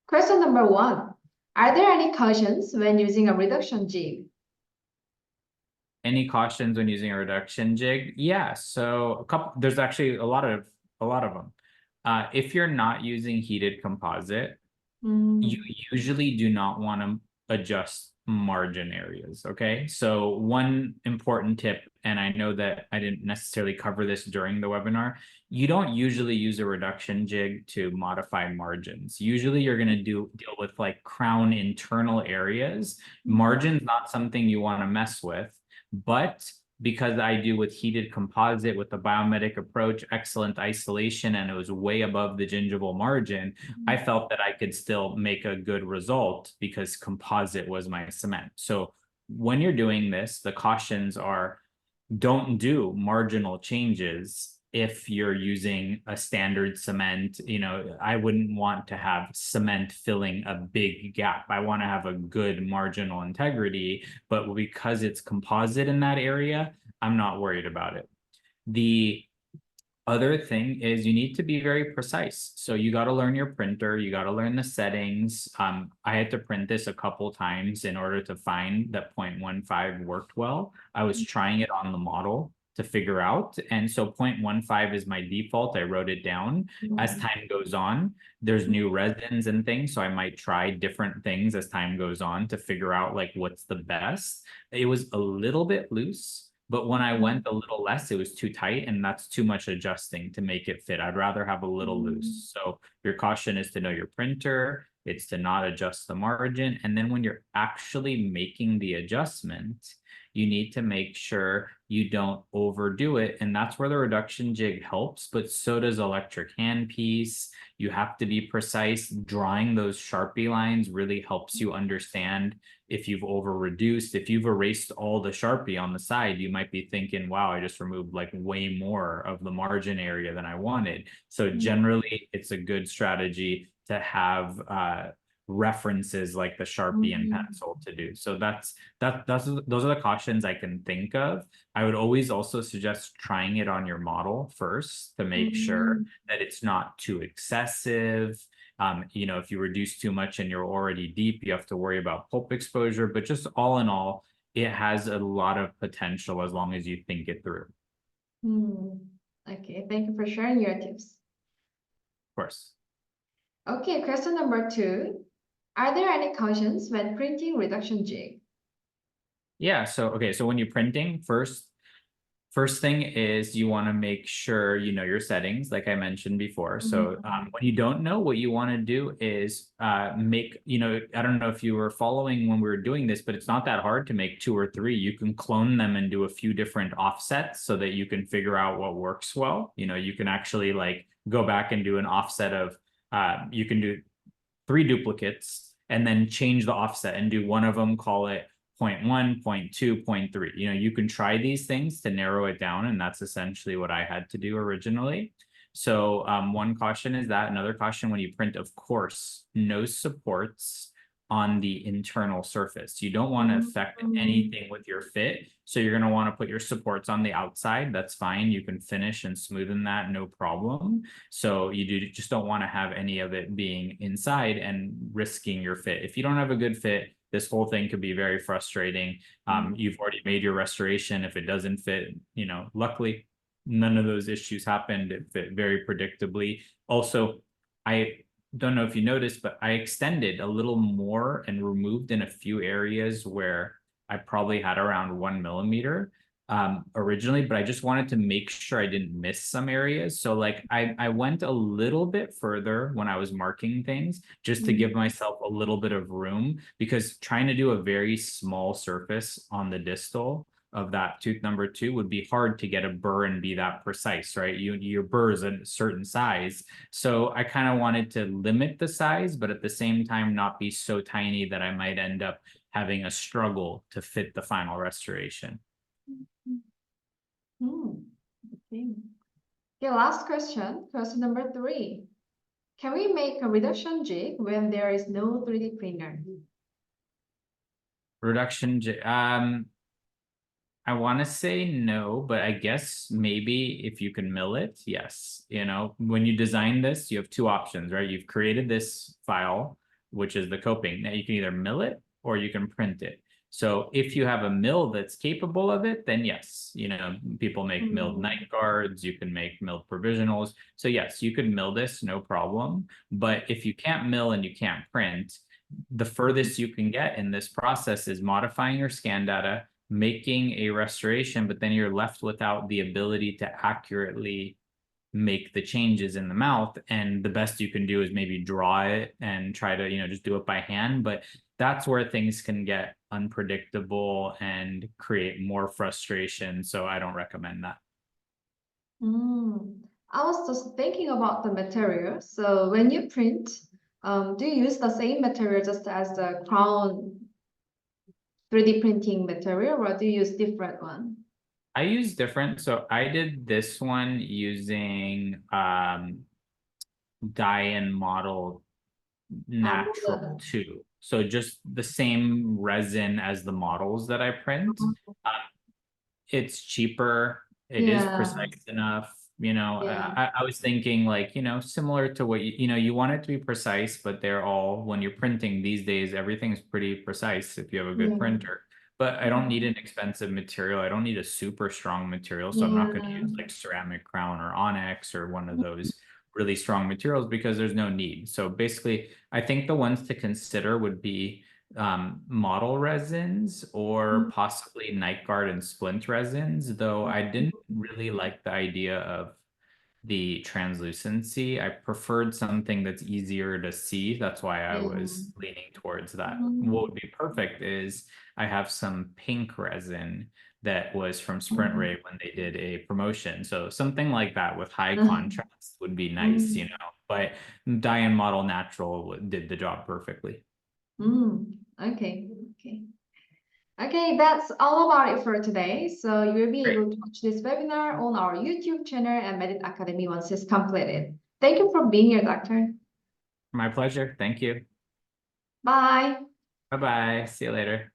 Question number 1. Are there any cautions when using a reduction jig? Any cautions when using a reduction jig? Yeah, so there's actually a lot of them. If you're not using heated composite, you usually do not want to adjust margin areas. Okay, so one important tip, and I know that I didn't necessarily cover this during the webinar, you don't usually use a reduction jig to modify margins. Usually you're going to deal with like crown internal areas. Margin's not something you want to mess with, but because I do with heated composite with the biometric approach, excellent isolation, and it was way above the gingival margin, I felt that I could still make a good result because composite was my cement. So when you're doing this, the cautions are don't do marginal changes if you're using a standard cement. I wouldn't want to have cement filling a big gap. I want to have a good marginal integrity, but because it's composite in that area, I'm not worried about it. The other thing is you need to be very precise. So you got to learn your printer, you got to learn the settings. I had to print this a couple times in order to find that 0.15 worked well. I was trying it on the model to figure out. And so 0.15 is my default. I wrote it down. As time goes on, there's new resins and things. So I might try different things as time goes on to figure out like what's the best. It was a little bit loose. But when I went a little less, it was too tight, and that's too much adjusting to make it fit. I'd rather have a little loose. So your caution is to know your printer. It's to not adjust the margin. And then when you're actually making the adjustment, you need to make sure you don't overdo it. And that's where the reduction jig helps, but so does electric handpiece. You have to be precise. Drawing those Sharpie lines really helps you understand if you've over reduced. If you've erased all the Sharpie on the side, you might be thinking, wow, I just removed like way more of the margin area than I wanted. So generally, it's a good strategy to have references like the Sharpie and pencil to do. So those are the cautions I can think of. I would always also suggest trying it on your model first to make sure that it's not too excessive. If you reduce too much and you're already deep, you have to worry about pulp exposure. But just all in all, it has a lot of potential as long as you think it through. Okay, thank you for sharing your tips. Of course. Okay, question number 2. Are there any cautions when printing reduction jig? Yeah, so when you're printing, first thing is you want to make sure you know your settings, like I mentioned before. So when you don't know, what you want to do is I don't know if you were following when we were doing this, but it's not that hard to make 2 or 3. You can clone them and do a few different offsets so that you can figure out what works well. You can actually like go back and do an offset of, you can do 3 duplicates and then change the offset and do one of them, call it 0.1, 0.2, 0.3. You can try these things to narrow it down, and that's essentially what I had to do originally. So one caution is that. Another caution when you print, of course, no supports on the internal surface. You don't want to affect anything with your fit. So you're going to want to put your supports on the outside. That's fine. You can finish and smoothen that, no problem. So you just don't want to have any of it being inside and risking your fit. If you don't have a good fit, this whole thing could be very frustrating. You've already made your restoration. If it doesn't fit, luckily, none of those issues happened. It fit very predictably. Also, I don't know if you noticed, but I extended a little more and removed in a few areas where I probably had around 1 millimeter originally, but I just wanted to make sure I didn't miss some areas. So like I went a little bit further when I was marking things just to give myself a little bit of room, because trying to do a very small surface on the distal of that tooth number 2 would be hard to get a burr and be that precise, right? Your burr is a certain size. So I kind of wanted to limit the size, but at the same time, not be so tiny that I might end up having a struggle to fit the final restoration. Okay. Last question number 3. Can we make a reduction jig when there is no 3D printer? Reduction jig, I want to say no, but I guess maybe if you can mill it, yes. When you design this, you have 2 options, right? You've created this file. which is the coping. Now you can either mill it or you can print it. So if you have a mill that's capable of it, then yes, you know, people make milled night guards, you can make milled provisionals. So yes, you could mill this, no problem. But if you can't mill and you can't print, the furthest you can get in this process is modifying your scan data, making a restoration, but then you're left without the ability to accurately make the changes in the mouth. And the best you can do is maybe draw it and try to, you know, just do it by hand. But that's where things can get unpredictable and create more frustration. So I don't recommend that. I was just thinking about the material. So when you print, do you use the same material just as the crown 3D printing material, or do you use different one? I use different. So I did this one using dye and model natural 2. So just the same resin as the models that I print. It's cheaper. It is precise enough. You know, I was thinking like, you know, similar to what you know, you want it to be precise, but they're all, when you're printing these days, everything's pretty precise if you have a good printer. But I don't need an expensive material. I don't need a super strong material. So I'm not going to use like ceramic crown or onyx or one of those really strong materials because there's no need. So basically, I think the ones to consider would be model resins or possibly night guard and splint resins, though I didn't really like the idea of the translucency. I preferred something that's easier to see. That's why I was leaning towards that. What would be perfect is I have some pink resin that was from Sprint Ray when they did a promotion. So something like that with high contrast would be nice, you know, but dye and model natural did the job perfectly. Okay. Okay, that's all about it for today. So you'll be able to watch this webinar on our YouTube channel and Medit Academy once it's completed. Thank you for being here, Doctor. My pleasure. Thank you. Bye. Bye-bye. See you later.